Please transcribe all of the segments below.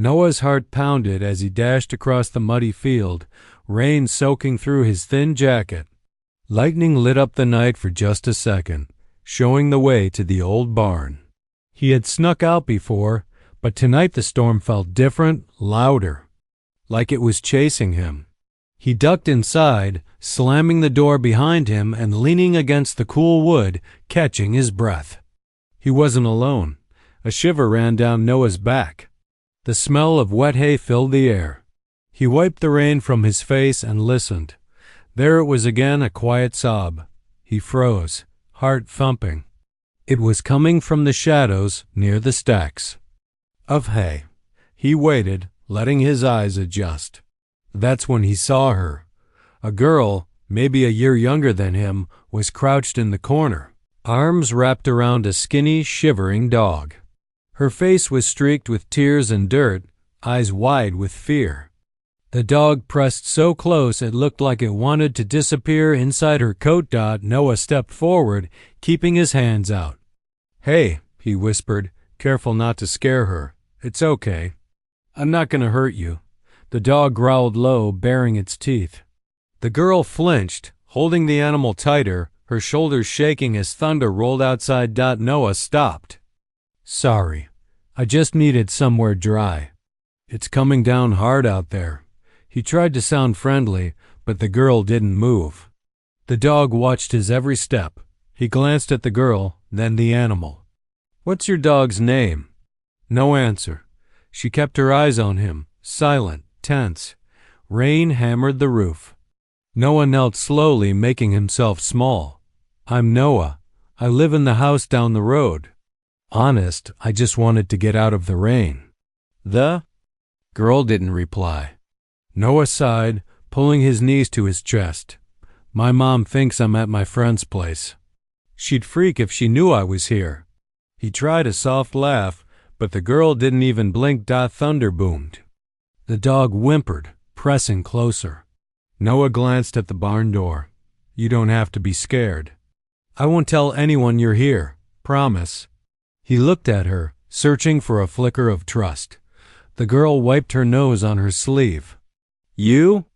Noah's heart pounded as he dashed across the muddy field, rain soaking through his thin jacket. Lightning lit up the night for just a second, showing the way to the old barn. He had snuck out before, but tonight the storm felt different, louder, like it was chasing him. He ducked inside, slamming the door behind him and leaning against the cool wood, catching his breath. He wasn't alone. A shiver ran down Noah's back. The smell of wet hay filled the air. He wiped the rain from his face and listened. There it was again, a quiet sob. He froze, heart thumping. It was coming from the shadows near the stacks of hay. He waited, letting his eyes adjust. That's when he saw her. A girl, maybe a year younger than him, was crouched in the corner, arms wrapped around a skinny, shivering dog. Her face was streaked with tears and dirt, eyes wide with fear. The dog pressed so close it looked like it wanted to disappear inside her coat. Noah stepped forward, keeping his hands out. "Hey," he whispered, careful not to scare her. "It's okay. I'm not going to hurt you." The dog growled low, baring its teeth. The girl flinched, holding the animal tighter, her shoulders shaking as thunder rolled outside. Noah stopped. "Sorry. I just needed somewhere dry. It's coming down hard out there." He tried to sound friendly, but the girl didn't move. The dog watched his every step. He glanced at the girl, then the animal. "What's your dog's name?" No answer. She kept her eyes on him, silent, tense. Rain hammered the roof. Noah knelt slowly, making himself small. "I'm Noah. I live in the house down the road. Honest, I just wanted to get out of the rain." The girl didn't reply. Noah sighed, pulling his knees to his chest. "My mom thinks I'm at my friend's place. She'd freak if she knew I was here." He tried a soft laugh, but the girl didn't even blink. Thunder boomed. The dog whimpered, pressing closer. Noah glanced at the barn door. "You don't have to be scared. I won't tell anyone you're here. Promise." He looked at her, searching for a flicker of trust. The girl wiped her nose on her sleeve. "You?"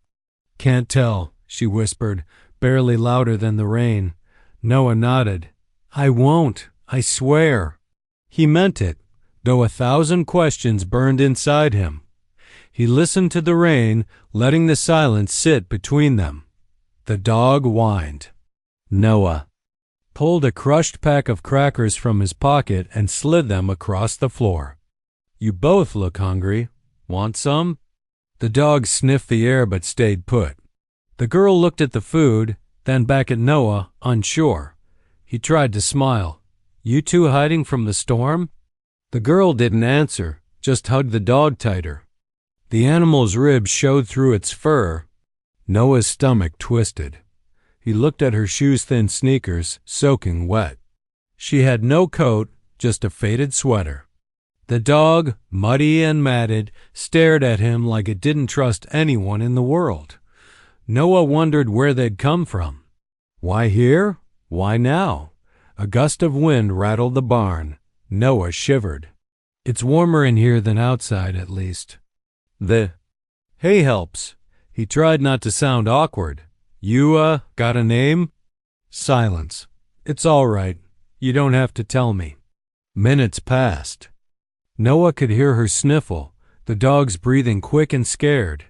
"Can't tell," she whispered, barely louder than the rain. Noah nodded. "I won't, I swear." He meant it, though 1,000 questions burned inside him. He listened to the rain, letting the silence sit between them. The dog whined. Noah pulled a crushed pack of crackers from his pocket and slid them across the floor. "You both look hungry. Want some?" The dog sniffed the air but stayed put. The girl looked at the food, then back at Noah, unsure. He tried to smile. "You two hiding from the storm?" The girl didn't answer, just hugged the dog tighter. The animal's ribs showed through its fur. Noah's stomach twisted. He looked at her shoes-thin sneakers, soaking wet. She had no coat, just a faded sweater. The dog, muddy and matted, stared at him like it didn't trust anyone in the world. Noah wondered where they'd come from. Why here? Why now? A gust of wind rattled the barn. Noah shivered. "It's warmer in here than outside, at least." "The hay helps." He tried not to sound awkward. "You, got a name?" Silence. "It's all right. You don't have to tell me." Minutes passed. Noah could hear her sniffle, the dog's breathing quick and scared.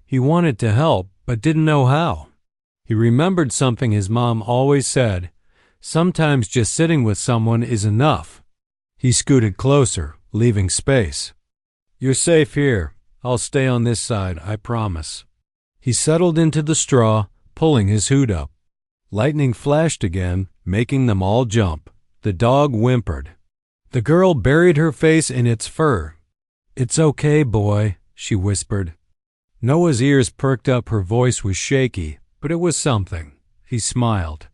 He wanted to help, but didn't know how. He remembered something his mom always said, sometimes just sitting with someone is enough. He scooted closer, leaving space. "You're safe here. I'll stay on this side, I promise." He settled into the straw, pulling his hood up. Lightning flashed again, making them all jump. The dog whimpered. The girl buried her face in its fur. "It's okay, boy," she whispered. Noah's ears perked up, her voice was shaky, but it was something. He smiled.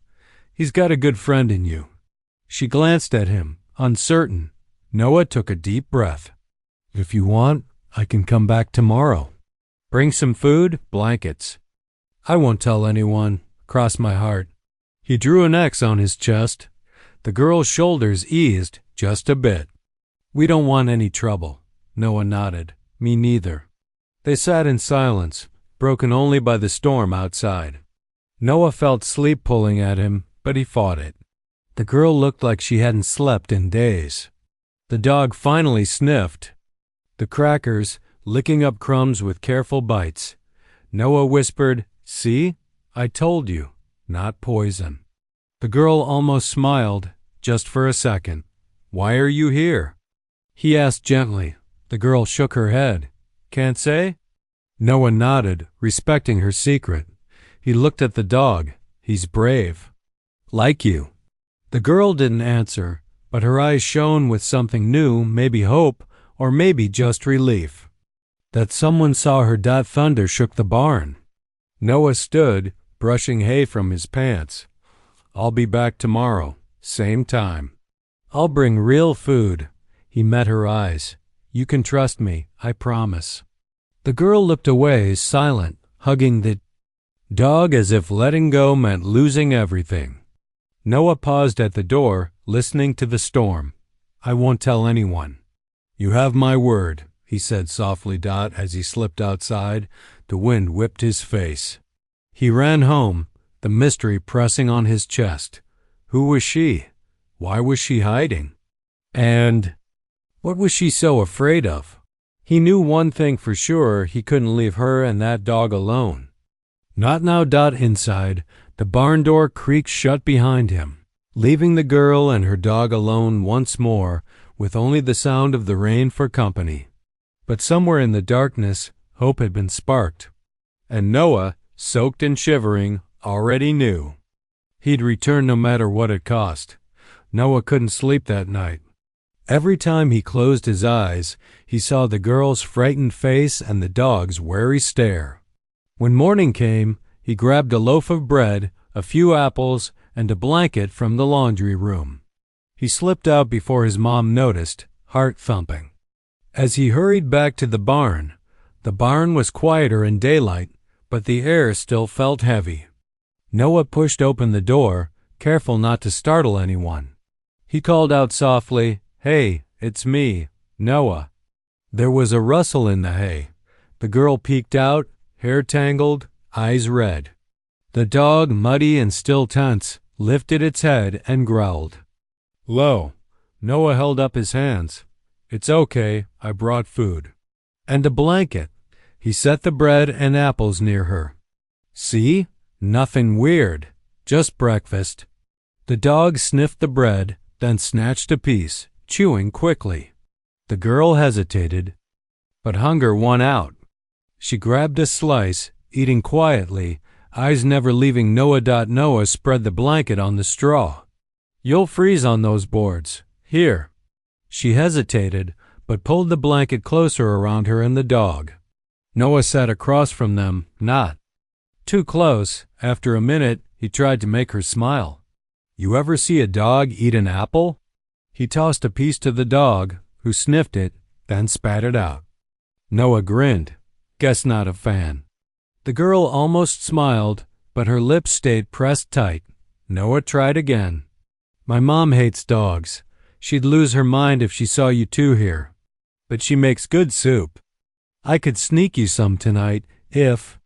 "He's got a good friend in you." She glanced at him, uncertain. Noah took a deep breath. "If you want, I can come back tomorrow. Bring some food, blankets." "I won't tell anyone. Cross my heart." He drew an X on his chest. The girl's shoulders eased just a bit. "We don't want any trouble." Noah nodded. Me neither." They sat in silence, broken only by the storm outside. Noah felt sleep pulling at him, but he fought it. The girl looked like she hadn't slept in days. The dog finally sniffed the crackers, licking up crumbs with careful bites. Noah whispered, "See? I told you. Not poison." The girl almost smiled, just for a second. "Why are you here?" he asked gently. The girl shook her head. "Can't say?" Noah nodded, respecting her secret. He looked at the dog. "He's brave. Like you." The girl didn't answer, but her eyes shone with something new, maybe hope, or maybe just relief. That someone saw her. Thunder shook the barn. Noah stood, brushing hay from his pants. "I'll be back tomorrow, same time. I'll bring real food." He met her eyes. "You can trust me, I promise." The girl looked away, silent, hugging the dog as if letting go meant losing everything. Noah paused at the door, listening to the storm. "I won't tell anyone." "You have my word," he said softly. As he slipped outside, the wind whipped his face. He ran home, the mystery pressing on his chest. Who was she? Why was she hiding? And what was she so afraid of? He knew one thing for sure: he couldn't leave her and that dog alone. Not now. Inside, the barn door creaked shut behind him, leaving the girl and her dog alone once more, with only the sound of the rain for company. But somewhere in the darkness, hope had been sparked. And Noah, soaked and shivering, already knew. He'd return no matter what it cost. Noah couldn't sleep that night. Every time he closed his eyes, he saw the girl's frightened face and the dog's wary stare. When morning came, he grabbed a loaf of bread, a few apples, and a blanket from the laundry room. He slipped out before his mom noticed, heart thumping. As he hurried back to the barn was quieter in daylight, but the air still felt heavy. Noah pushed open the door, careful not to startle anyone. He called out softly, "Hey, it's me, Noah." There was a rustle in the hay. The girl peeked out, hair tangled, eyes red. The dog, muddy and still tense, lifted its head and growled. "Lo." Noah held up his hands. "It's okay, I brought food." And a blanket. He set the bread and apples near her. "See? Nothing weird. Just breakfast." The dog sniffed the bread, then snatched a piece, chewing quickly. The girl hesitated, but hunger won out. She grabbed a slice, eating quietly, eyes never leaving Noah. Noah spread the blanket on the straw. "You'll freeze on those boards. Here." She hesitated, but pulled the blanket closer around her and the dog. Noah sat across from them, not too close. After a minute, he tried to make her smile. "You ever see a dog eat an apple?" He tossed a piece to the dog, who sniffed it, then spat it out. Noah grinned. "Guess not a fan." The girl almost smiled, but her lips stayed pressed tight. Noah tried again. "My mom hates dogs. She'd lose her mind if she saw you two here. But she makes good soup. I could sneak you some tonight if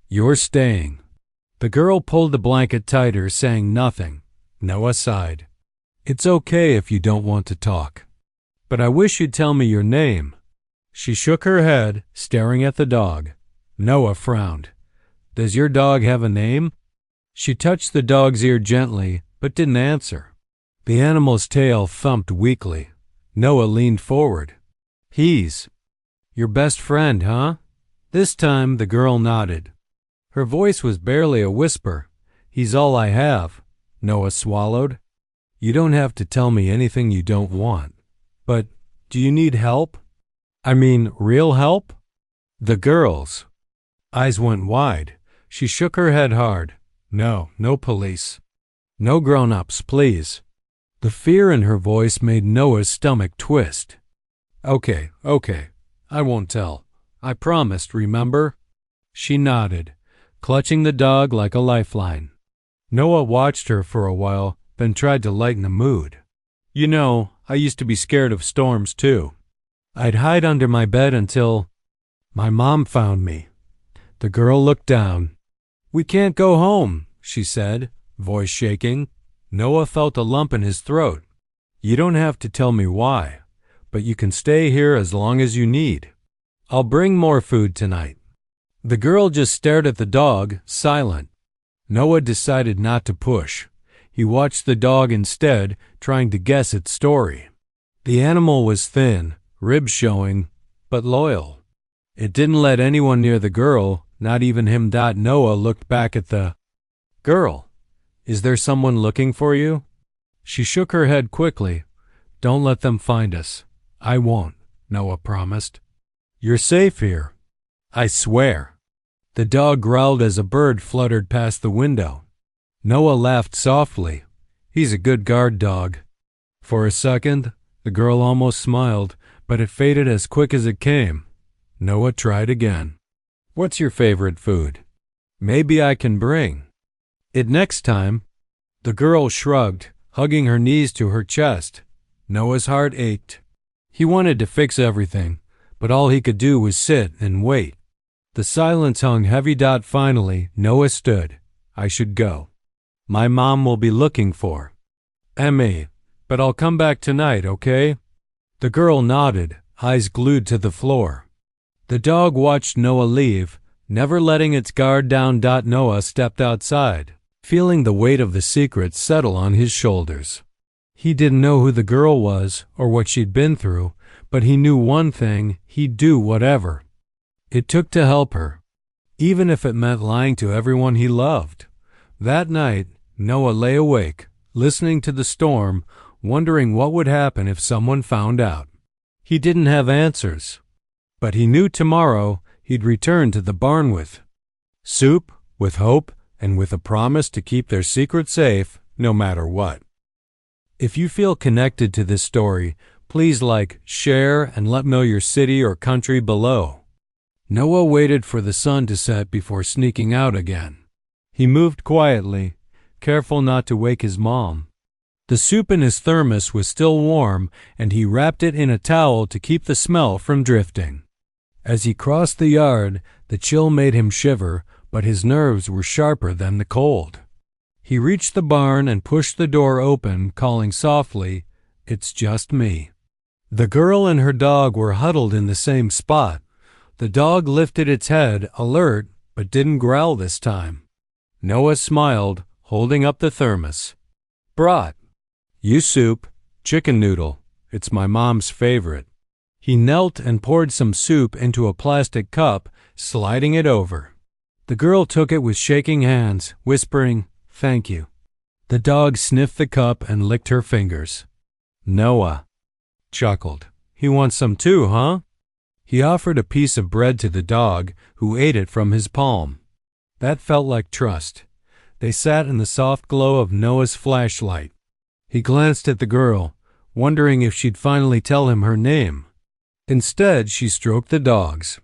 you're staying." The girl pulled the blanket tighter, saying nothing. Noah sighed. "It's okay if you don't want to talk. But I wish you'd tell me your name." She shook her head, staring at the dog. Noah frowned. "Does your dog have a name?" She touched the dog's ear gently, but didn't answer. The animal's tail thumped weakly. Noah leaned forward. "He's your best friend, huh?" This time the girl nodded. Her voice was barely a whisper. "He's all I have." Noah swallowed. "You don't have to tell me anything you don't want. But do you need help? I mean, real help?" The girl's eyes went wide. She shook her head hard. "No police. No grown-ups, please." The fear in her voice made Noah's stomach twist. Okay, I won't tell. I promised, remember?" She nodded, clutching the dog like a lifeline. Noah watched her for a while, then tried to lighten the mood. "You know, I used to be scared of storms too. I'd hide under my bed until my mom found me. The girl looked down. We can't go home, she said, voice shaking. Noah felt a lump in his throat. You don't have to tell me why, but you can stay here as long as you need. I'll bring more food tonight. The girl just stared at the dog, silent. Noah decided not to push. He watched the dog instead, trying to guess its story. The animal was thin, ribs showing, but loyal. It didn't let anyone near the girl, not even him. Noah looked back at the girl. Is there someone looking for you? She shook her head quickly. Don't let them find us. I won't, Noah promised. You're safe here. I swear. The dog growled as a bird fluttered past the window. Noah laughed softly. He's a good guard dog. For a second, the girl almost smiled, but it faded as quick as it came. Noah tried again. What's your favorite food? Maybe I can bring it next time. The girl shrugged, hugging her knees to her chest. Noah's heart ached. He wanted to fix everything, but all he could do was sit and wait. The silence hung heavy. Finally, Noah stood. I should go. My mom will be looking for me, but I'll come back tonight, okay? The girl nodded, eyes glued to the floor. The dog watched Noah leave, never letting its guard down. Noah stepped outside, feeling the weight of the secret settle on his shoulders. He didn't know who the girl was or what she'd been through, but he knew one thing: he'd do whatever it took to help her, even if it meant lying to everyone he loved. That night, Noah lay awake, listening to the storm, wondering what would happen if someone found out. He didn't have answers, but he knew tomorrow he'd return to the barn with soup, with hope, and with a promise to keep their secret safe no matter what. If you feel connected to this story, please like, share, and let me know your city or country below. Noah waited for the sun to set before sneaking out again. He moved quietly, careful not to wake his mom. The soup in his thermos was still warm, and he wrapped it in a towel to keep the smell from drifting. As he crossed the yard, the chill made him shiver, but his nerves were sharper than the cold. He reached the barn and pushed the door open, calling softly, "It's just me." The girl and her dog were huddled in the same spot. The dog lifted its head, alert, but didn't growl this time. Noah smiled, holding up the thermos. Brought you soup, chicken noodle. It's my mom's favorite. He knelt and poured some soup into a plastic cup, sliding it over. The girl took it with shaking hands, whispering, "Thank you." The dog sniffed the cup and licked her fingers. Noah chuckled. He wants some too, huh? He offered a piece of bread to the dog, who ate it from his palm. That felt like trust. They sat in the soft glow of Noah's flashlight. He glanced at the girl, wondering if she'd finally tell him her name. Instead, she stroked the dog's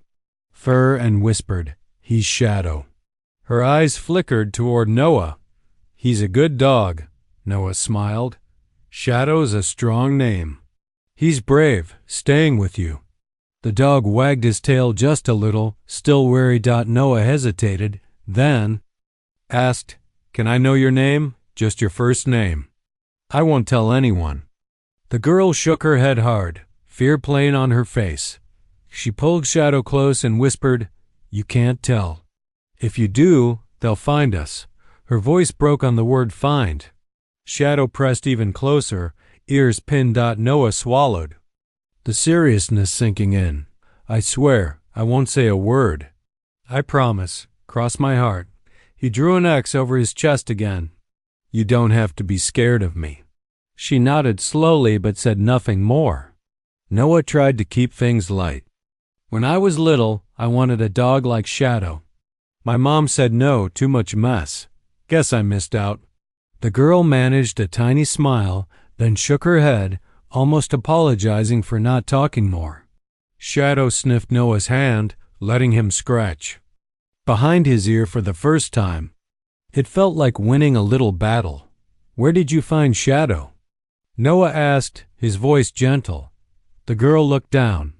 fur and whispered, "He's Shadow." Her eyes flickered toward Noah. "He's a good dog," Noah smiled. "Shadow's a strong name. He's brave, staying with you." The dog wagged his tail just a little, still wary. Noah hesitated, then asked, "Can I know your name? Just your first name." "I won't tell anyone." The girl shook her head hard, fear playing on her face. She pulled Shadow close and whispered, "You can't tell. If you do, they'll find us." Her voice broke on the word find. Shadow pressed even closer, ears pinned. Noah swallowed, the seriousness sinking in. "I swear, I won't say a word. I promise. Cross my heart." He drew an X over his chest again. "You don't have to be scared of me." She nodded slowly but said nothing more. Noah tried to keep things light. "When I was little, I wanted a dog like Shadow. My mom said no, too much mess. Guess I missed out." The girl managed a tiny smile, then shook her head, almost apologizing for not talking more. Shadow sniffed Noah's hand, letting him scratch behind his ear for the first time. It felt like winning a little battle. "Where did you find Shadow?" Noah asked, his voice gentle. The girl looked down.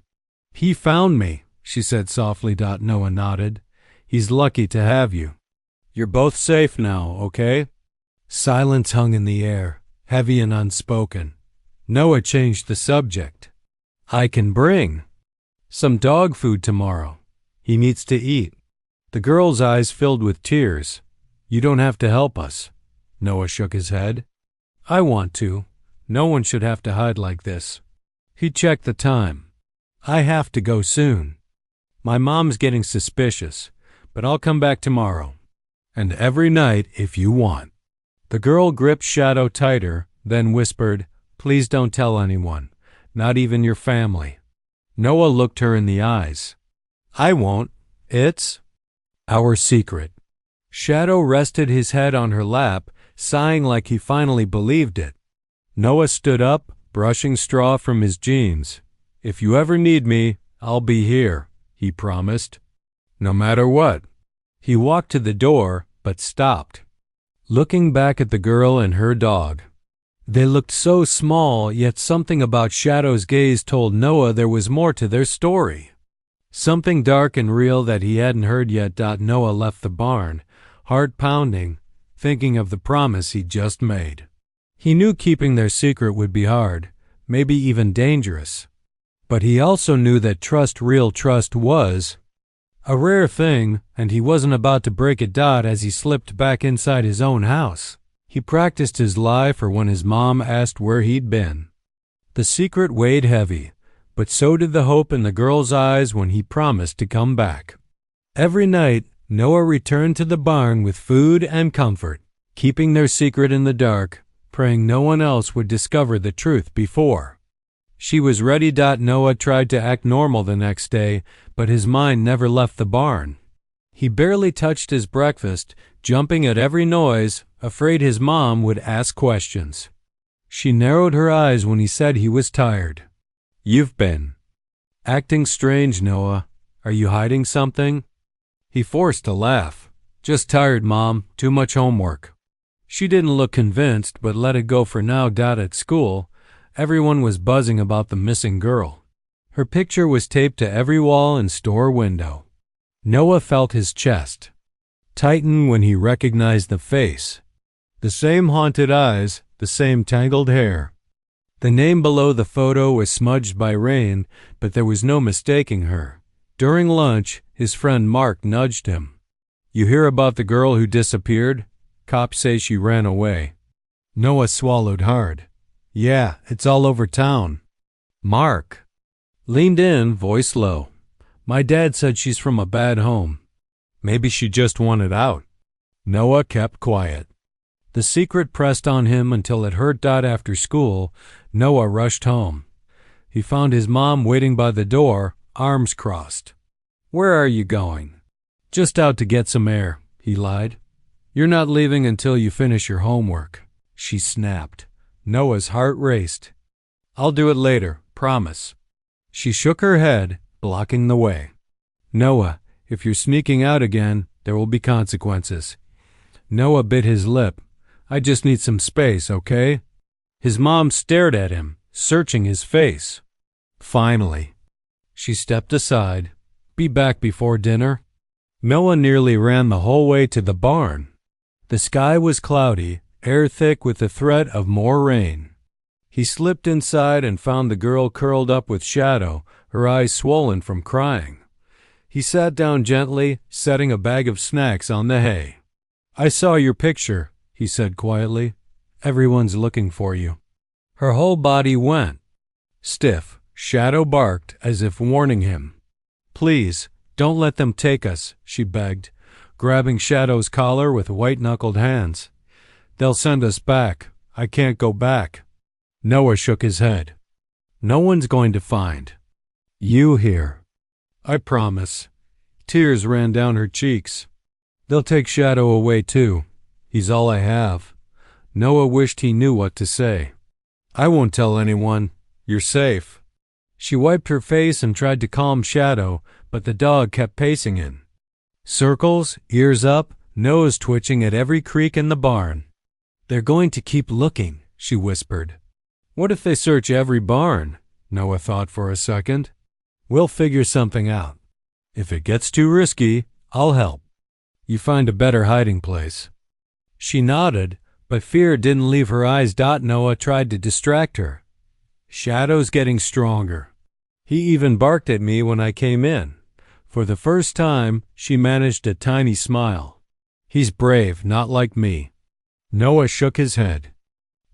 He found me, she said softly. Noah nodded. He's lucky to have you. You're both safe now, okay? Silence hung in the air, heavy and unspoken. Noah changed the subject. I can bring some dog food tomorrow. He needs to eat. The girl's eyes filled with tears. You don't have to help us. Noah shook his head. I want to. No one should have to hide like this. He checked the time. I have to go soon. My mom's getting suspicious, but I'll come back tomorrow. And every night if you want. The girl gripped Shadow tighter, then whispered, Please don't tell anyone, not even your family. Noah looked her in the eyes. I won't. It's our secret. Shadow rested his head on her lap, sighing like he finally believed it. Noah stood up, brushing straw from his jeans. If you ever need me, I'll be here, he promised. No matter what. He walked to the door, but stopped, looking back at the girl and her dog. They looked so small, yet something about Shadow's gaze told Noah there was more to their story. Something dark and real that he hadn't heard yet. Noah left the barn, heart pounding, thinking of the promise he'd just made. He knew keeping their secret would be hard, maybe even dangerous. But he also knew that real trust was a rare thing, and he wasn't about to break it. As he slipped back inside his own house, he practiced his lie for when his mom asked where he'd been. The secret weighed heavy, but so did the hope in the girl's eyes when he promised to come back. Every night, Noah returned to the barn with food and comfort, keeping their secret in the dark, praying no one else would discover the truth before she was ready. Noah tried to act normal the next day, but his mind never left the barn. He barely touched his breakfast, jumping at every noise, afraid his mom would ask questions. She narrowed her eyes when he said he was tired. You've been acting strange, Noah. Are you hiding something? He forced a laugh. Just tired, Mom. Too much homework. She didn't look convinced, but let it go for now. At school, everyone was buzzing about the missing girl. Her picture was taped to every wall and store window. Noah felt his chest tighten when he recognized the face. The same haunted eyes, the same tangled hair. The name below the photo was smudged by rain, but there was no mistaking her. During lunch, his friend Mark nudged him. You hear about the girl who disappeared? Cops say she ran away. Noah swallowed hard. Yeah, it's all over town. Mark leaned in, voice low. My dad said she's from a bad home. Maybe she just wanted out. Noah kept quiet. The secret pressed on him until it hurt. After school, Noah rushed home. He found his mom waiting by the door, arms crossed. Where are you going? Just out to get some air, he lied. You're not leaving until you finish your homework, she snapped. Noah's heart raced. I'll do it later, promise. She shook her head, blocking the way. Noah, if you're sneaking out again, there will be consequences. Noah bit his lip. I just need some space, okay? His mom stared at him, searching his face. Finally, she stepped aside. Be back before dinner. Noah nearly ran the whole way to the barn. The sky was cloudy, air thick with the threat of more rain. He slipped inside and found the girl curled up with Shadow, her eyes swollen from crying. He sat down gently, setting a bag of snacks on the hay. I saw your picture, he said quietly. Everyone's looking for you. Her whole body went stiff. Shadow barked as if warning him. Please, don't let them take us, she begged, grabbing Shadow's collar with white-knuckled hands. They'll send us back. I can't go back. Noah shook his head. No one's going to find you here. I promise. Tears ran down her cheeks. They'll take Shadow away too. He's all I have. Noah wished he knew what to say. I won't tell anyone. You're safe. She wiped her face and tried to calm Shadow, but the dog kept pacing in circles, ears up, nose twitching at every creak in the barn. They're going to keep looking, she whispered. What if they search every barn? Noah thought for a second. We'll figure something out. If it gets too risky, I'll help. You find a better hiding place." She nodded, but fear didn't leave her eyes. Noah tried to distract her. "Shadow's getting stronger. He even barked at me when I came in." For the first time, she managed a tiny smile. "He's brave, not like me." Noah shook his head.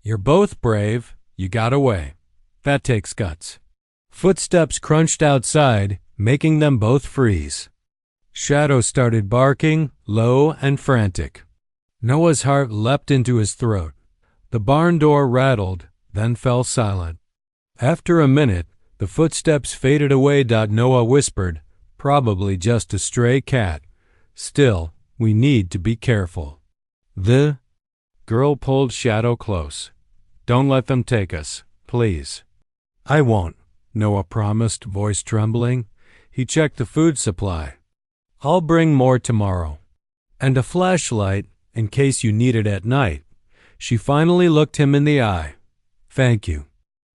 "You're both brave. You got away. That takes guts." Footsteps crunched outside, making them both freeze. Shadow started barking, low and frantic. Noah's heart leapt into his throat. The barn door rattled, then fell silent. After a minute, the footsteps faded away. Noah whispered, "Probably just a stray cat. Still, we need to be careful." The girl pulled Shadow close. "Don't let them take us, please." "I won't," Noah promised, voice trembling. He checked the food supply. "I'll bring more tomorrow. And a flashlight, in case you need it at night." She finally looked him in the eye. "Thank you.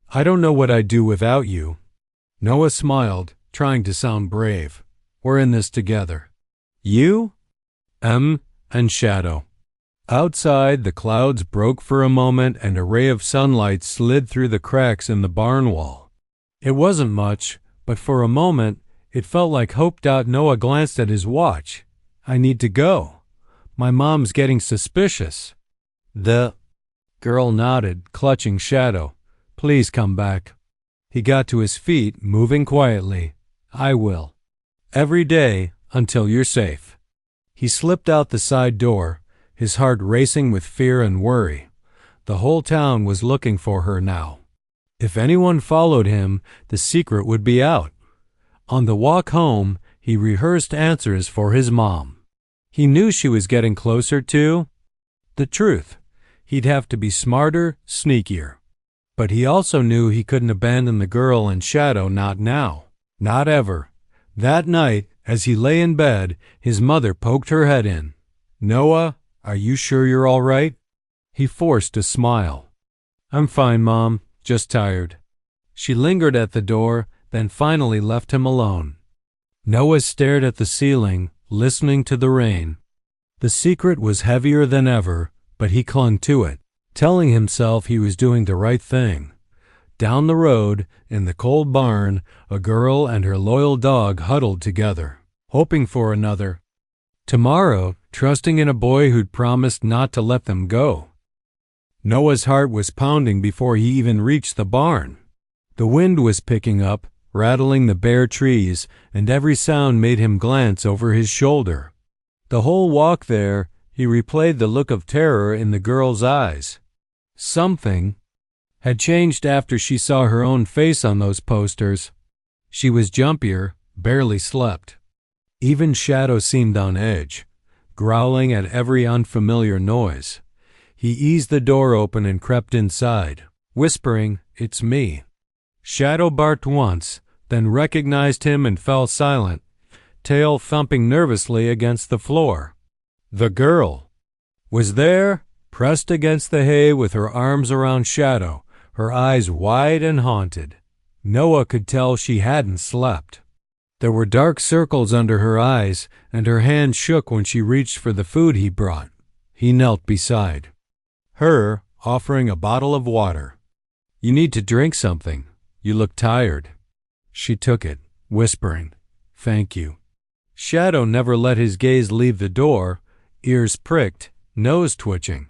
I don't know what I'd do without you." Noah smiled, trying to sound brave. "We're in this together." "You?" and Shadow. Outside, the clouds broke for a moment and a ray of sunlight slid through the cracks in the barn wall. It wasn't much, but for a moment, it felt like hope. Noah glanced at his watch. "I need to go. My mom's getting suspicious." The girl nodded, clutching Shadow. "Please come back." He got to his feet, moving quietly. "I will. Every day, until you're safe." He slipped out the side door, his heart racing with fear and worry. The whole town was looking for her now. If anyone followed him, the secret would be out. On the walk home, he rehearsed answers for his mom. He knew she was getting closer to the truth. He'd have to be smarter, sneakier. But he also knew he couldn't abandon the girl and Shadow, not now. Not ever. That night, as he lay in bed, his mother poked her head in. "Noah, are you sure you're all right?" He forced a smile. "I'm fine, Mom. Just tired." She lingered at the door, then finally left him alone. Noah stared at the ceiling, listening to the rain. The secret was heavier than ever, but he clung to it, telling himself he was doing the right thing. Down the road, in the cold barn, a girl and her loyal dog huddled together, hoping for another tomorrow, trusting in a boy who'd promised not to let them go. Noah's heart was pounding before he even reached the barn. The wind was picking up, rattling the bare trees, and every sound made him glance over his shoulder. The whole walk there, he replayed the look of terror in the girl's eyes. Something had changed after she saw her own face on those posters. She was jumpier, barely slept. Even Shadow seemed on edge, growling at every unfamiliar noise. He eased the door open and crept inside, whispering, "It's me." Shadow barked once, then recognized him and fell silent, tail thumping nervously against the floor. The girl was there, pressed against the hay with her arms around Shadow, her eyes wide and haunted. Noah could tell she hadn't slept. There were dark circles under her eyes, and her hand shook when she reached for the food he brought. He knelt beside her, offering a bottle of water. "You need to drink something. You look tired." She took it, whispering, "Thank you." Shadow never let his gaze leave the door, ears pricked, nose twitching.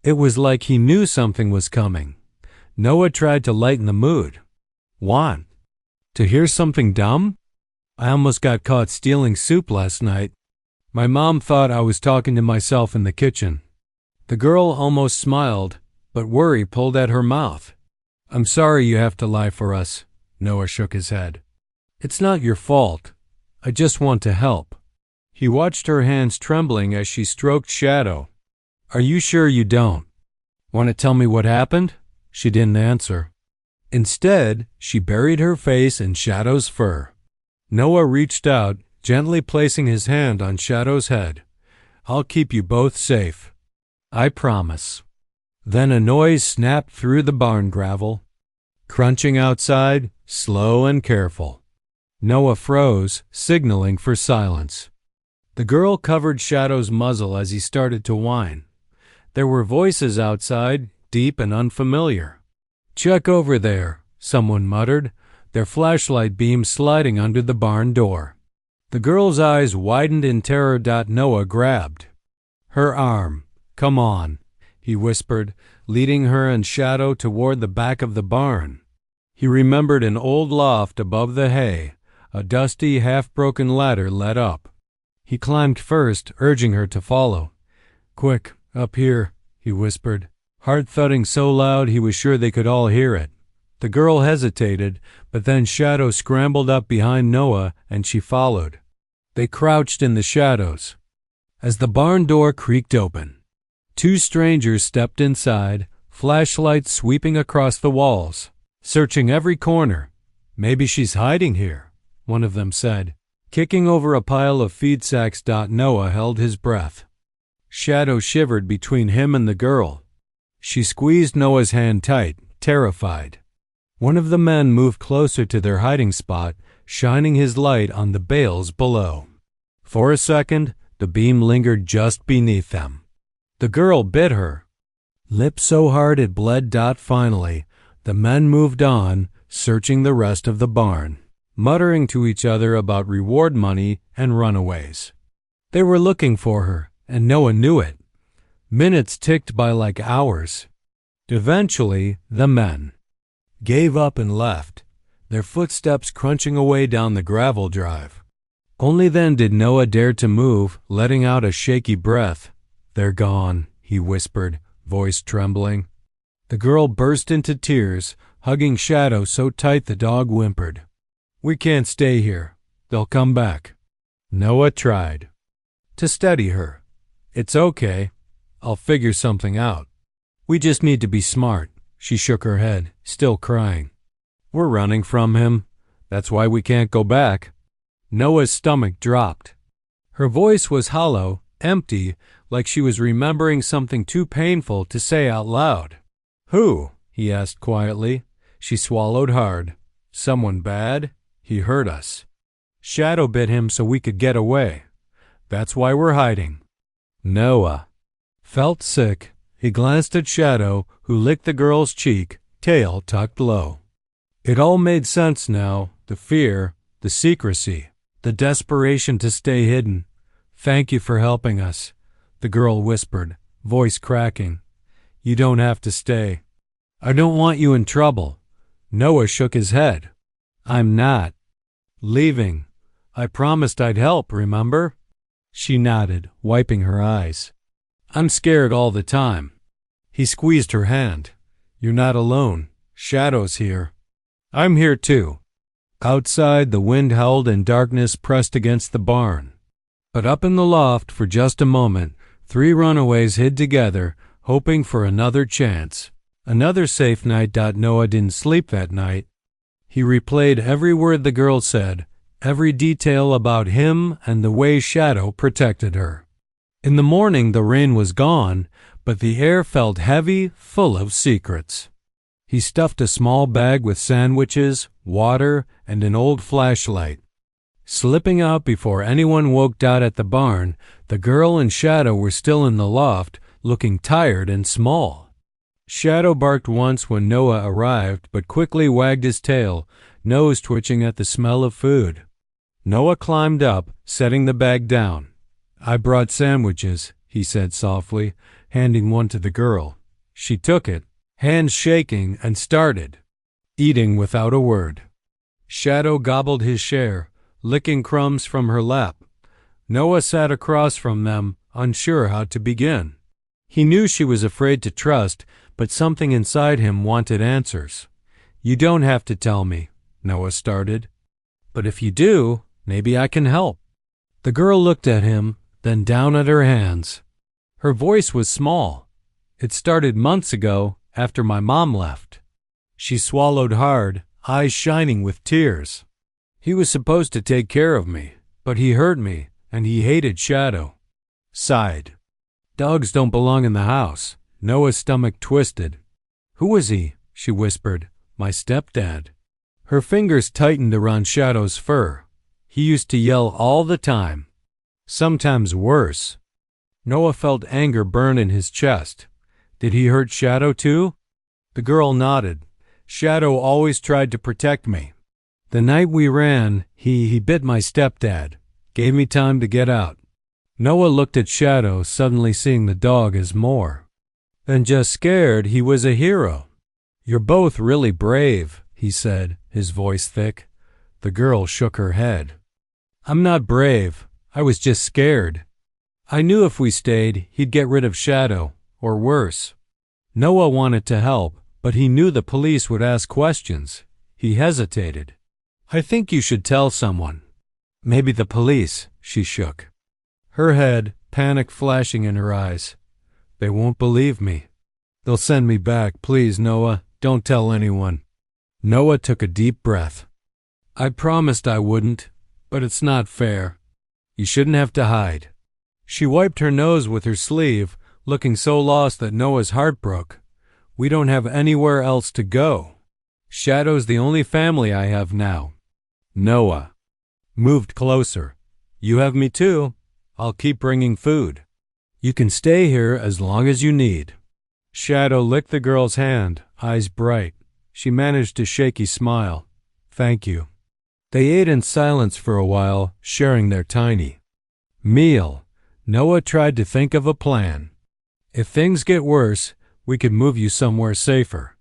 It was like he knew something was coming. Noah tried to lighten the mood. "Want to hear something dumb? I almost got caught stealing soup last night. My mom thought I was talking to myself in the kitchen." The girl almost smiled, but worry pulled at her mouth. "I'm sorry you have to lie for us." Noah shook his head. "It's not your fault. I just want to help." He watched her hands trembling as she stroked Shadow. "Are you sure you don't want to tell me what happened?" She didn't answer. Instead, she buried her face in Shadow's fur. Noah reached out, gently placing his hand on Shadow's head. "I'll keep you both safe. I promise." Then a noise snapped through the barn gravel. Crunching outside, slow and careful. Noah froze, signaling for silence. The girl covered Shadow's muzzle as he started to whine. There were voices outside, deep and unfamiliar. "Check over there," someone muttered, their flashlight beam sliding under the barn door. The girl's eyes widened in terror. Noah grabbed her arm. "Come on," he whispered, leading her and Shadow toward the back of the barn. He remembered an old loft above the hay. A dusty, half-broken ladder led up. He climbed first, urging her to follow. "Quick, up here," he whispered, heart thudding so loud he was sure they could all hear it. The girl hesitated, but then Shadow scrambled up behind Noah and she followed. They crouched in the shadows. As the barn door creaked open, two strangers stepped inside, flashlights sweeping across the walls, searching every corner. "Maybe she's hiding here," one of them said, kicking over a pile of feed sacks. Noah held his breath. Shadow shivered between him and the girl. She squeezed Noah's hand tight, terrified. One of the men moved closer to their hiding spot, shining his light on the bales below. For a second, the beam lingered just beneath them. The girl bit her lip so hard it bled. Finally, the men moved on, searching the rest of the barn, muttering to each other about reward money and runaways. They were looking for her, and Noah knew it. Minutes ticked by like hours. Eventually, the men gave up and left, their footsteps crunching away down the gravel drive. Only then did Noah dare to move, letting out a shaky breath. "They're gone," he whispered, voice trembling. The girl burst into tears, hugging Shadow so tight the dog whimpered. "We can't stay here. They'll come back." Noah tried to steady her. "It's okay. I'll figure something out. We just need to be smart." She shook her head, still crying. "We're running from him. That's why we can't go back." Noah's stomach dropped. Her voice was hollow, empty, like she was remembering something too painful to say out loud. "Who?" he asked quietly. She swallowed hard. "Someone bad? He hurt us. Shadow bit him so we could get away. That's why we're hiding." Noah felt sick. He glanced at Shadow, who licked the girl's cheek, tail tucked low. It all made sense now, the fear, the secrecy, the desperation to stay hidden. "Thank you for helping us," the girl whispered, voice cracking. "You don't have to stay. I don't want you in trouble." Noah shook his head. "I'm not leaving. I promised I'd help, remember?" She nodded, wiping her eyes. "I'm scared all the time." He squeezed her hand. "You're not alone. Shadow's here." "I'm here too." Outside, the wind howled and darkness pressed against the barn. But up in the loft, for just a moment, three runaways hid together, hoping for another chance. Another safe night. Noah didn't sleep that night. He replayed every word the girl said, every detail about him and the way Shadow protected her. In the morning, the rain was gone, but the air felt heavy, full of secrets. He stuffed a small bag with sandwiches, water, and an old flashlight. Slipping out before anyone woke. At the barn, the girl and Shadow were still in the loft, looking tired and small. Shadow barked once when Noah arrived, but quickly wagged his tail, nose twitching at the smell of food. Noah climbed up, setting the bag down. "I brought sandwiches," he said softly, handing one to the girl. She took it, hands shaking, and started eating without a word. Shadow gobbled his share, licking crumbs from her lap. Noah sat across from them, unsure how to begin. He knew she was afraid to trust, but something inside him wanted answers. "You don't have to tell me," Noah started. "But if you do, maybe I can help." The girl looked at him, then down at her hands. Her voice was small. "It started months ago, after my mom left." She swallowed hard, eyes shining with tears. "He was supposed to take care of me, but he hurt me, and he hated Shadow." Sighed. "Dogs don't belong in the house." Noah's stomach twisted. "Who was he?" she whispered. "My stepdad." Her fingers tightened around Shadow's fur. He used to yell all the time. Sometimes worse. Noah felt anger burn in his chest. Did he hurt Shadow too? The girl nodded. Shadow always tried to protect me. The night we ran, he bit my stepdad. Gave me time to get out. Noah looked at Shadow, suddenly seeing the dog as more than just scared. He was a hero. You're both really brave, he said, his voice thick. The girl shook her head. I'm not brave. I was just scared. I knew if we stayed, he'd get rid of Shadow, or worse. Noah wanted to help, but he knew the police would ask questions. He hesitated. I think you should tell someone. Maybe the police, she shook. Her head, panic flashing in her eyes. They won't believe me. They'll send me back. Please, Noah, don't tell anyone. Noah took a deep breath. I promised I wouldn't, but it's not fair. You shouldn't have to hide. She wiped her nose with her sleeve, looking so lost that Noah's heart broke. We don't have anywhere else to go. Shadow's the only family I have now. Noah moved closer. You have me too. I'll keep bringing food. You can stay here as long as you need. Shadow licked the girl's hand, eyes bright. She managed a shaky smile. Thank you. They ate in silence for a while, sharing their tiny meal. Noah tried to think of a plan. If things get worse, we could move you somewhere safer.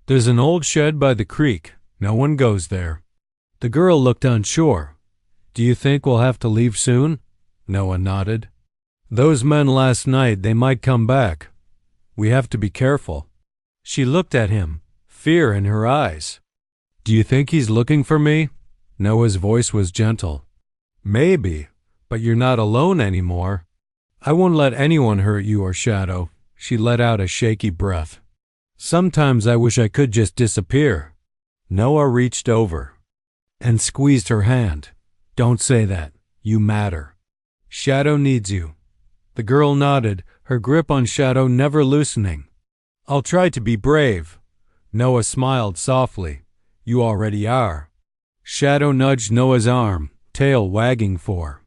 There's an old shed by the creek. No one goes there. The girl looked unsure. Do you think we'll have to leave soon? Noah nodded. Those men last night, they might come back. We have to be careful. She looked at him, fear in her eyes. Do you think he's looking for me? Noah's voice was gentle. Maybe, but you're not alone anymore. I won't let anyone hurt you or Shadow. She let out a shaky breath. Sometimes I wish I could just disappear. Noah reached over and squeezed her hand. Don't say that. You matter. Shadow needs you. The girl nodded, her grip on Shadow never loosening. I'll try to be brave. Noah smiled softly. You already are. Shadow nudged Noah's arm, tail wagging for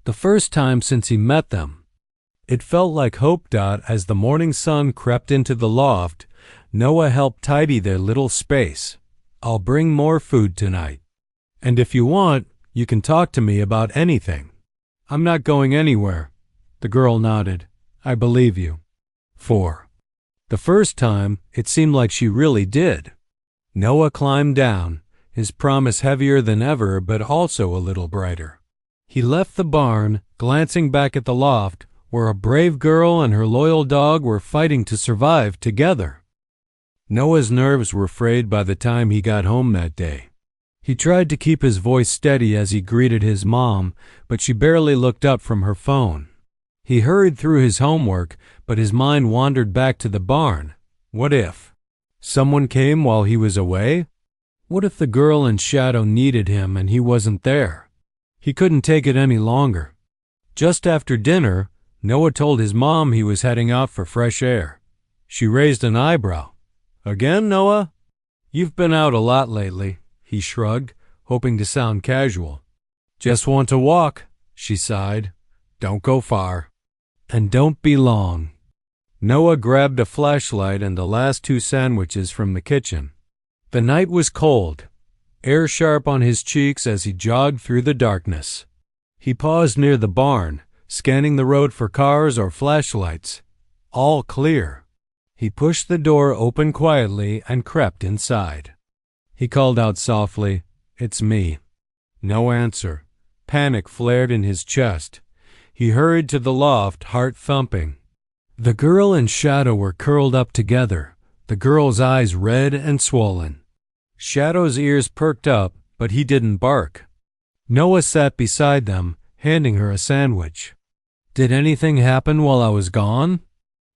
the first time since he met them. It felt like hope. As the morning sun crept into the loft, Noah helped tidy their little space. I'll bring more food tonight. And if you want, you can talk to me about anything. I'm not going anywhere. The girl nodded. I believe you. For the first time, it seemed like she really did. Noah climbed down, his promise heavier than ever but also a little brighter. He left the barn, glancing back at the loft, where a brave girl and her loyal dog were fighting to survive together. Noah's nerves were frayed by the time he got home that day. He tried to keep his voice steady as he greeted his mom, but she barely looked up from her phone. He hurried through his homework, but his mind wandered back to the barn. What if someone came while he was away? What if the girl and Shadow needed him and he wasn't there? He couldn't take it any longer. Just after dinner, Noah told his mom he was heading out for fresh air. She raised an eyebrow. Again, Noah? You've been out a lot lately. He shrugged, hoping to sound casual. Just want to walk, she sighed. Don't go far. And don't be long. Noah grabbed a flashlight and the last 2 sandwiches from the kitchen. The night was cold, air sharp on his cheeks as he jogged through the darkness. He paused near the barn, scanning the road for cars or flashlights. All clear. He pushed the door open quietly and crept inside. He called out softly, "It's me." No answer. Panic flared in his chest. He hurried to the loft, heart thumping. The girl and Shadow were curled up together, the girl's eyes red and swollen. Shadow's ears perked up, but he didn't bark. Noah sat beside them, handing her a sandwich. Did anything happen while I was gone?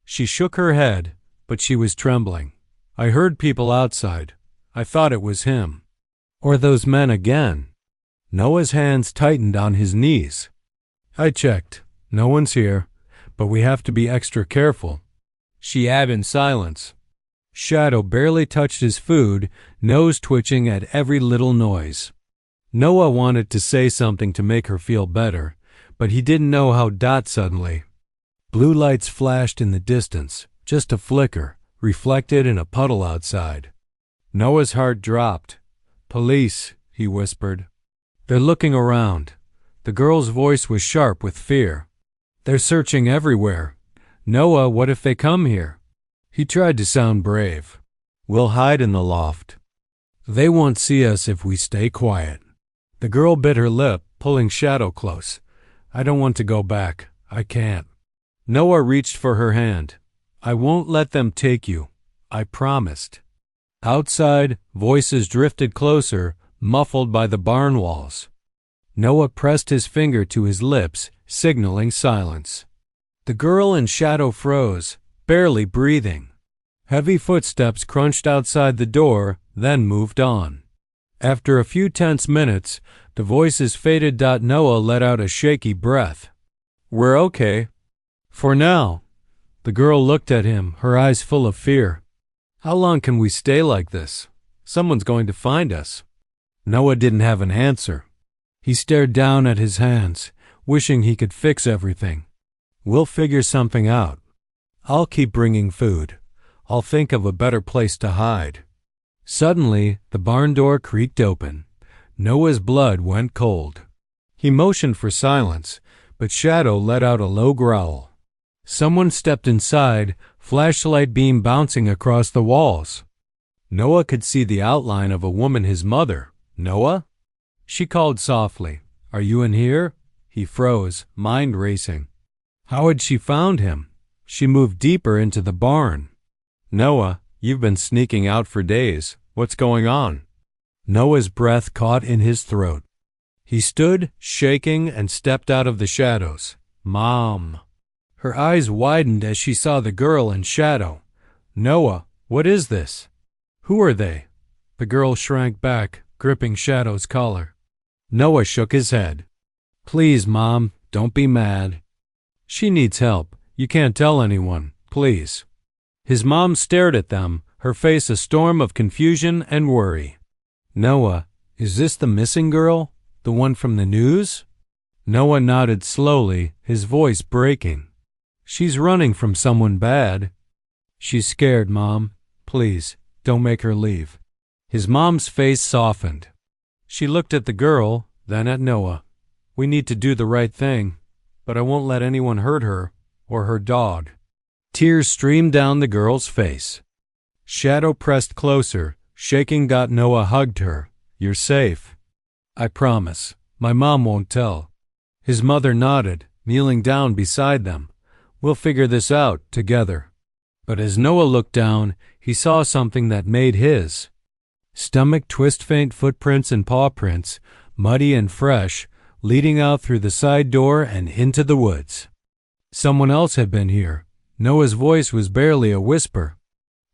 She shook her head, but she was trembling. I heard people outside. I thought it was him. Or those men again. Noah's hands tightened on his knees. I checked. No one's here, but we have to be extra careful. She added in silence. Shadow barely touched his food, nose twitching at every little noise. Noah wanted to say something to make her feel better, but he didn't know how. Suddenly, blue lights flashed in the distance, just a flicker, reflected in a puddle outside. Noah's heart dropped. "Police," he whispered. "They're looking around." The girl's voice was sharp with fear. "They're searching everywhere. Noah, what if they come here?" He tried to sound brave. "We'll hide in the loft. They won't see us if we stay quiet." The girl bit her lip, pulling Shadow close. "I don't want to go back. I can't." Noah reached for her hand. "I won't let them take you. I promised." Outside, voices drifted closer, muffled by the barn walls. Noah pressed his finger to his lips, signaling silence. The girl and Shadow froze, barely breathing. Heavy footsteps crunched outside the door, then moved on. After a few tense minutes, the voices faded. Noah let out a shaky breath. "We're okay. For now." The girl looked at him, her eyes full of fear. "How long can we stay like this? Someone's going to find us." Noah didn't have an answer. He stared down at his hands, wishing he could fix everything. "We'll figure something out. I'll keep bringing food. I'll think of a better place to hide." Suddenly, the barn door creaked open. Noah's blood went cold. He motioned for silence, but Shadow let out a low growl. Someone stepped inside, flashlight beam bouncing across the walls. Noah could see the outline of a woman, his mother. "Noah?" She called softly. "Are you in here?" He froze, mind racing. How had she found him? She moved deeper into the barn. "Noah, you've been sneaking out for days. What's going on?" Noah's breath caught in his throat. He stood, shaking, and stepped out of the shadows. "Mom." Her eyes widened as she saw the girl and Shadow. "Noah, what is this? Who are they?" The girl shrank back, gripping Shadow's collar. Noah shook his head. "Please, Mom, don't be mad. She needs help. You can't tell anyone, please." His mom stared at them, her face a storm of confusion and worry. "Noah, is this the missing girl? The one from the news?" Noah nodded slowly, his voice breaking. "She's running from someone bad." "She's scared, Mom. Please, don't make her leave." His mom's face softened. She looked at the girl, then at Noah. "We need to do the right thing, but I won't let anyone hurt her or her dog." Tears streamed down the girl's face. Shadow pressed closer, shaking. Noah hugged her. "You're safe. I promise. My mom won't tell." His mother nodded, kneeling down beside them. "We'll figure this out together." But as Noah looked down, he saw something that made his stomach twist. Faint footprints and paw prints, muddy and fresh, leading out through the side door and into the woods. Someone else had been here. Noah's voice was barely a whisper.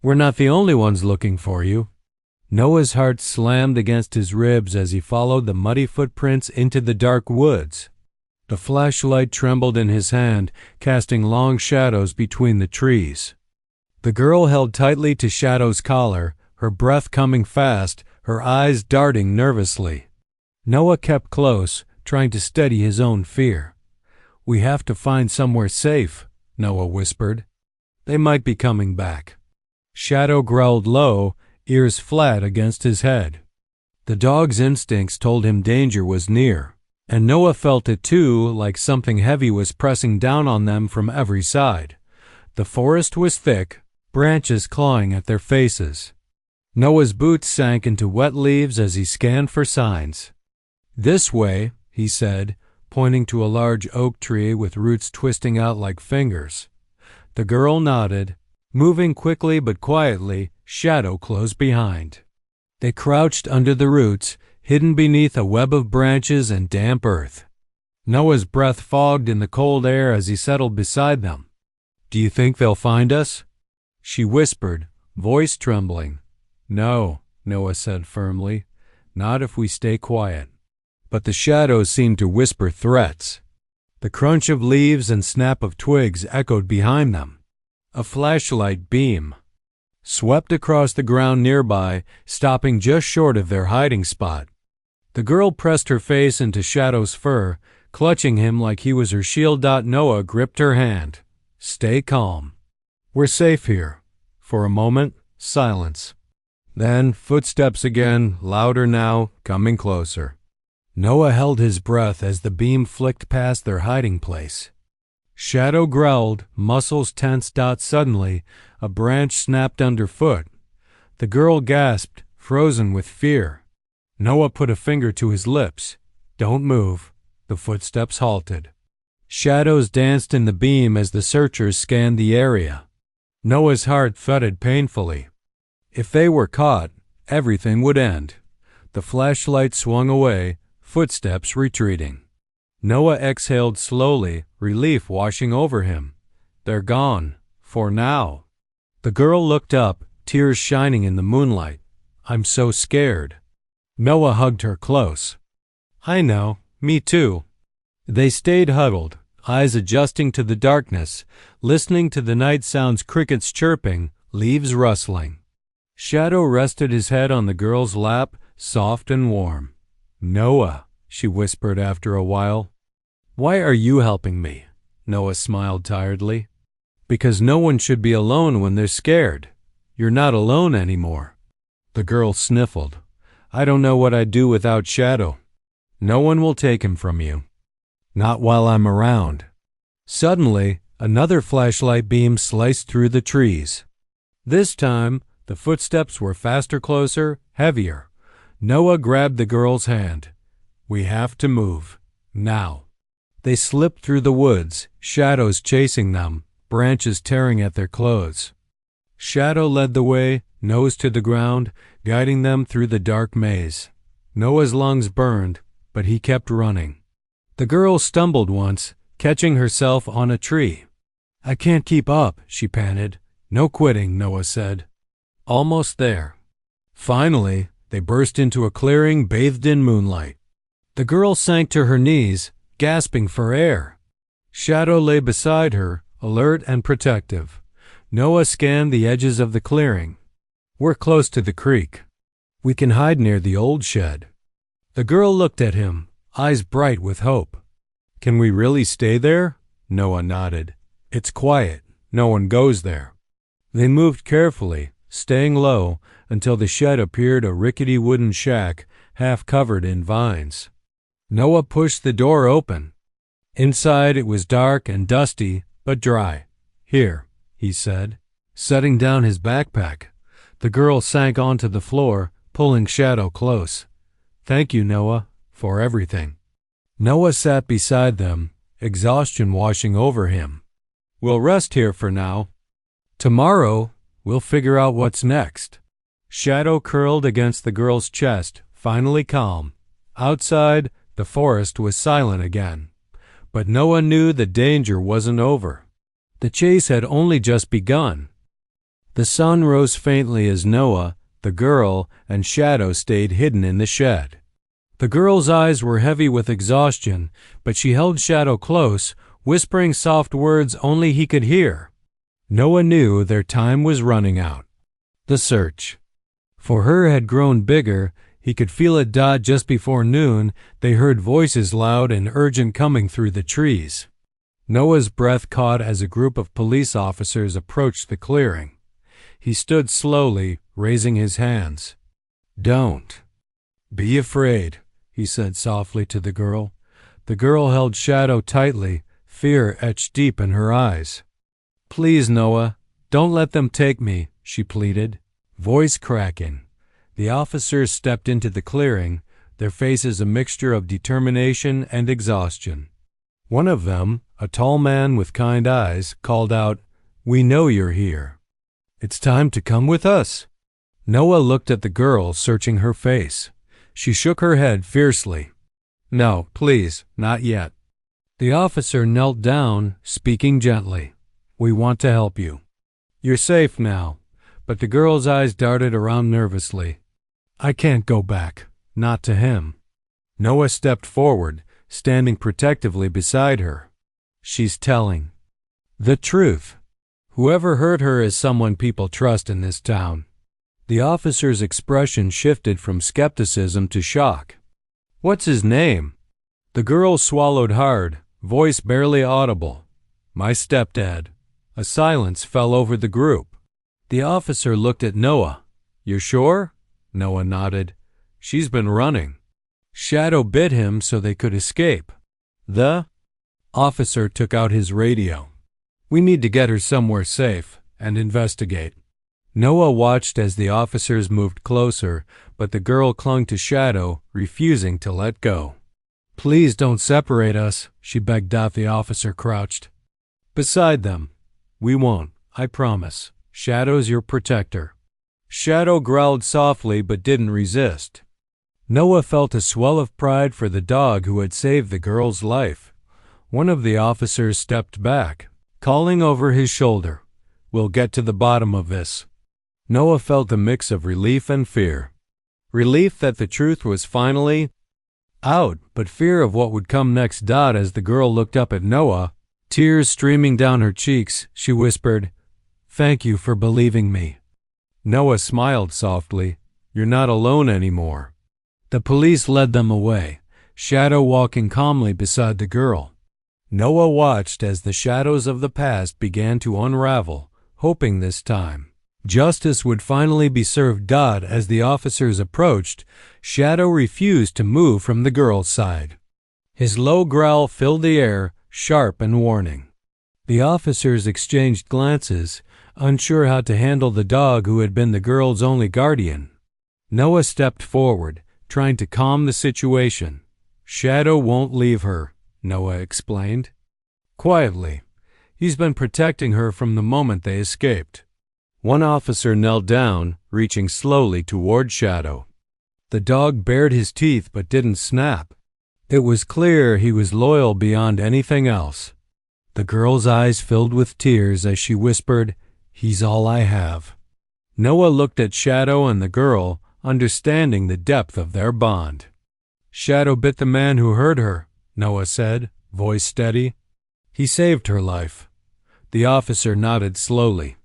"We're not the only ones looking for you." Noah's heart slammed against his ribs as he followed the muddy footprints into the dark woods. The flashlight trembled in his hand, casting long shadows between the trees. The girl held tightly to Shadow's collar, her breath coming fast, her eyes darting nervously. Noah kept close, trying to steady his own fear. "We have to find somewhere safe," Noah whispered. "They might be coming back." Shadow growled low, ears flat against his head. The dog's instincts told him danger was near, and Noah felt it too, like something heavy was pressing down on them from every side. The forest was thick, branches clawing at their faces. Noah's boots sank into wet leaves as he scanned for signs. "This way," he said, pointing to a large oak tree with roots twisting out like fingers. The girl nodded. Moving quickly but quietly, Shadow closed behind. They crouched under the roots, hidden beneath a web of branches and damp earth. Noah's breath fogged in the cold air as he settled beside them. "Do you think they'll find us?" She whispered, voice trembling. "No," Noah said firmly, "not if we stay quiet." But the shadows seemed to whisper threats. The crunch of leaves and snap of twigs echoed behind them. A flashlight beam. swept across the ground nearby, stopping just short of their hiding spot. The girl pressed her face into Shadow's fur, clutching him like he was her shield. Noah gripped her hand. "Stay calm. We're safe here." For a moment, silence. Then footsteps again, louder now, coming closer. Noah held his breath as the beam flicked past their hiding place. Shadow growled, muscles tensed. Suddenly, a branch snapped underfoot. The girl gasped, frozen with fear. Noah put a finger to his lips. "Don't move." The footsteps halted. Shadows danced in the beam as the searchers scanned the area. Noah's heart thudded painfully. If they were caught, everything would end. The flashlight swung away, footsteps retreating. Noah exhaled slowly, relief washing over him. They're gone, for now. The girl looked up, tears shining in the moonlight. "I'm so scared." Noah hugged her close. "I know, me too." They stayed huddled, eyes adjusting to the darkness, listening to the night sounds, crickets chirping, leaves rustling. Shadow rested his head on the girl's lap, soft and warm. "Noah," she whispered after a while. "Why are you helping me?" Noah smiled tiredly. "Because no one should be alone when they're scared. You're not alone anymore." The girl sniffled. "I don't know what I'd do without Shadow. No one will take him from you. Not while I'm around." Suddenly, another flashlight beam sliced through the trees. This time, the footsteps were faster, closer, heavier. Noah grabbed the girl's hand. "We have to move. Now." They slipped through the woods, shadows chasing them, branches tearing at their clothes. Shadow led the way, nose to the ground, guiding them through the dark maze. Noah's lungs burned, but he kept running. The girl stumbled once, catching herself on a tree. "I can't keep up," she panted. "No quitting," Noah said. Almost there. Finally, they burst into a clearing bathed in moonlight. The girl sank to her knees, gasping for air. Shadow lay beside her, alert and protective. Noah scanned the edges of the clearing. "We're close to the creek. We can hide near the old shed." The girl looked at him, eyes bright with hope. "Can we really stay there?" Noah nodded. "It's quiet. No one goes there." They moved carefully, staying low, until the shed appeared, a rickety wooden shack, half covered in vines. Noah pushed the door open. Inside it was dark and dusty, but dry. "Here," he said, setting down his backpack. The girl sank onto the floor, pulling Shadow close. "Thank you, Noah, for everything." Noah sat beside them, exhaustion washing over him. "We'll rest here for now. Tomorrow, we'll figure out what's next." Shadow curled against the girl's chest, finally calm. Outside, the forest was silent again. But Noah knew the danger wasn't over. The chase had only just begun. The sun rose faintly as Noah, the girl, and Shadow stayed hidden in the shed. The girl's eyes were heavy with exhaustion, but she held Shadow close, whispering soft words only he could hear. Noah knew their time was running out. The search for her had grown bigger. He could feel it. Just before noon, they heard voices loud and urgent coming through the trees. Noah's breath caught as a group of police officers approached the clearing. He stood slowly, raising his hands. "Don't be afraid," he said softly to the girl. The girl held Shadow tightly, fear etched deep in her eyes. "Please, Noah, don't let them take me," she pleaded, voice cracking. The officers stepped into the clearing, their faces a mixture of determination and exhaustion. One of them, a tall man with kind eyes, called out, "We know you're here. It's time to come with us." Noah looked at the girl, searching her face. She shook her head fiercely. "No, please, not yet." The officer knelt down, speaking gently. "We want to help you. You're safe now." But the girl's eyes darted around nervously. "I can't go back. Not to him." Noah stepped forward, standing protectively beside her. "She's telling the truth." Whoever hurt her is someone people trust in this town." The officer's expression shifted from skepticism to shock. "What's his name?" The girl swallowed hard, voice barely audible. "My stepdad." A silence fell over the group. The officer looked at Noah. "You're sure?" Noah nodded. "She's been running. Shadow bit him so they could escape." The officer took out his radio. "We need to get her somewhere safe and investigate." Noah watched as the officers moved closer, but the girl clung to Shadow, refusing to let go. "Please don't separate us," she begged out. The officer crouched beside them. "We won't, I promise. Shadow's your protector." Shadow growled softly but didn't resist. Noah felt a swell of pride for the dog who had saved the girl's life. One of the officers stepped back, calling over his shoulder, "We'll get to the bottom of this." Noah felt a mix of relief and fear. Relief that the truth was finally out, but fear of what would come next. As the girl looked up at Noah, tears streaming down her cheeks, she whispered, "Thank you for believing me." Noah smiled softly. "You're not alone anymore." The police led them away, Shadow walking calmly beside the girl. Noah watched as the shadows of the past began to unravel, hoping this time justice would finally be served. As the officers approached, Shadow refused to move from the girl's side. His low growl filled the air, sharp and warning. The officers exchanged glances, unsure how to handle the dog who had been the girl's only guardian. Noah stepped forward, trying to calm the situation. "Shadow won't leave her," Noah explained quietly. "He's been protecting her from the moment they escaped." One officer knelt down, reaching slowly toward Shadow. The dog bared his teeth but didn't snap. It was clear he was loyal beyond anything else. The girl's eyes filled with tears as she whispered, "He's all I have." Noah looked at Shadow and the girl, understanding the depth of their bond. "Shadow bit the man who hurt her," Noah said, voice steady. "He saved her life." The officer nodded slowly.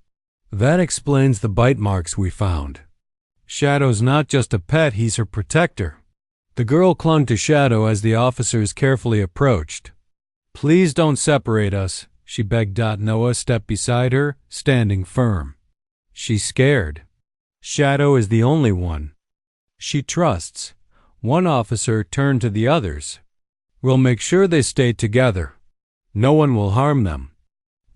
"That explains the bite marks we found. Shadow's not just a pet, he's her protector." The girl clung to Shadow as the officers carefully approached. "Please don't separate us," she begged. Noah stepped beside her, standing firm. "She's scared. Shadow is the only one she trusts." One officer turned to the others. "We'll make sure they stay together. No one will harm them."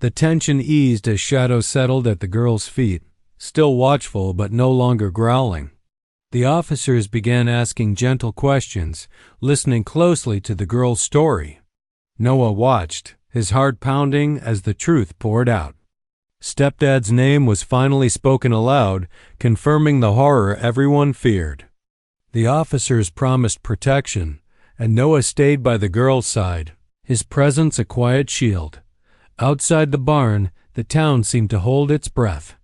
The tension eased as Shadow settled at the girl's feet, still watchful but no longer growling. The officers began asking gentle questions, listening closely to the girl's story. Noah watched, his heart pounding as the truth poured out. Stepdad's name was finally spoken aloud, confirming the horror everyone feared. The officers promised protection, and Noah stayed by the girl's side, his presence a quiet shield. Outside the barn, the town seemed to hold its breath.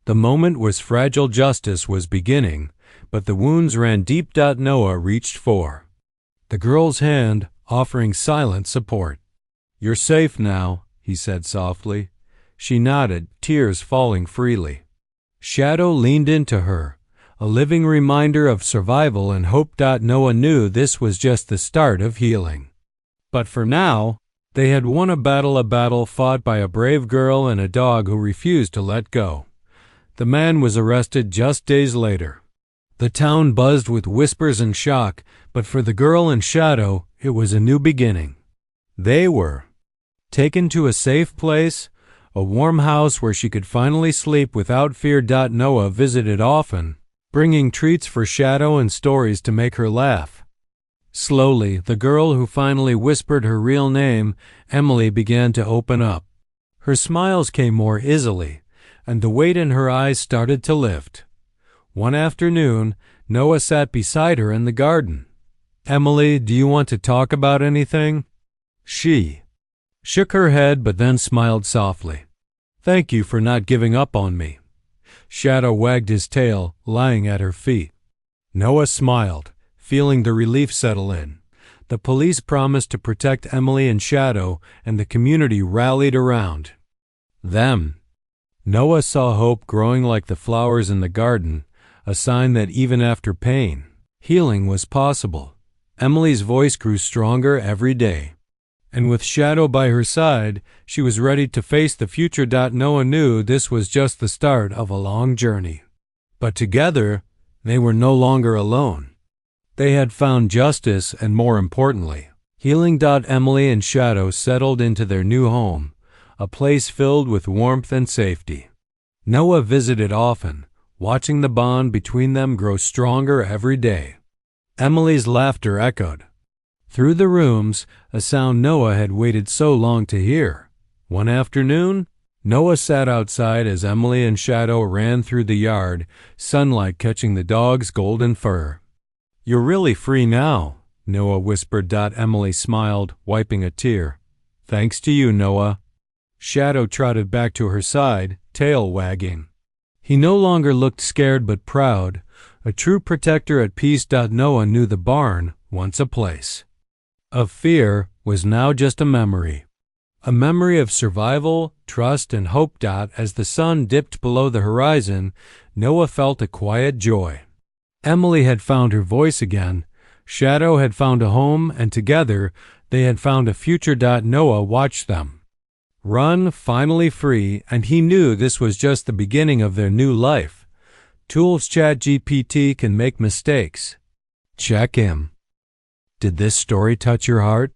The moment was fragile. Justice was beginning, but the wounds ran deep. Noah reached for the girl's hand, offering silent support. "You're safe now," he said softly. She nodded, tears falling freely. Shadow leaned into her, a living reminder of survival and hope. Noah knew this was just the start of healing. But for now, they had won a battle fought by a brave girl and a dog who refused to let go. The man was arrested just days later. The town buzzed with whispers and shock, but for the girl and Shadow, it was a new beginning. They were taken to a safe place, a warm house where she could finally sleep without fear. Noah visited often, bringing treats for Shadow and stories to make her laugh. Slowly, the girl who finally whispered her real name, Emily, began to open up. Her smiles came more easily, and the weight in her eyes started to lift. One afternoon, Noah sat beside her in the garden. "Emily, do you want to talk about anything?" She shook her head but then smiled softly. "Thank you for not giving up on me." Shadow wagged his tail, lying at her feet. Noah smiled, feeling the relief settle in. The police promised to protect Emily and Shadow, and the community rallied around them. Noah saw hope growing like the flowers in the garden, a sign that even after pain, healing was possible. Emily's voice grew stronger every day, and with Shadow by her side, she was ready to face the future. Noah knew this was just the start of a long journey. But together, they were no longer alone. They had found justice and, more importantly, healing. Emily and Shadow settled into their new home, a place filled with warmth and safety. Noah visited often, watching the bond between them grow stronger every day. Emily's laughter echoed through the rooms, a sound Noah had waited so long to hear. One afternoon, Noah sat outside as Emily and Shadow ran through the yard, sunlight catching the dog's golden fur. "You're really free now," Noah whispered. Emily smiled, wiping a tear. "Thanks to you, Noah." Shadow trotted back to her side, tail wagging. He no longer looked scared but proud, a true protector at peace. Noah knew the barn, once a place of fear, was now just a memory of survival, trust, and hope. As the sun dipped below the horizon, Noah felt a quiet joy. Emily had found her voice again, Shadow had found a home, and together they had found a future. Noah watched them run, finally free, and he knew this was just the beginning of their new life. Tools. ChatGPT can make mistakes. Check him. Did this story touch your heart?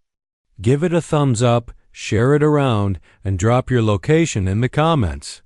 Give it a thumbs up, share it around, and drop your location in the comments.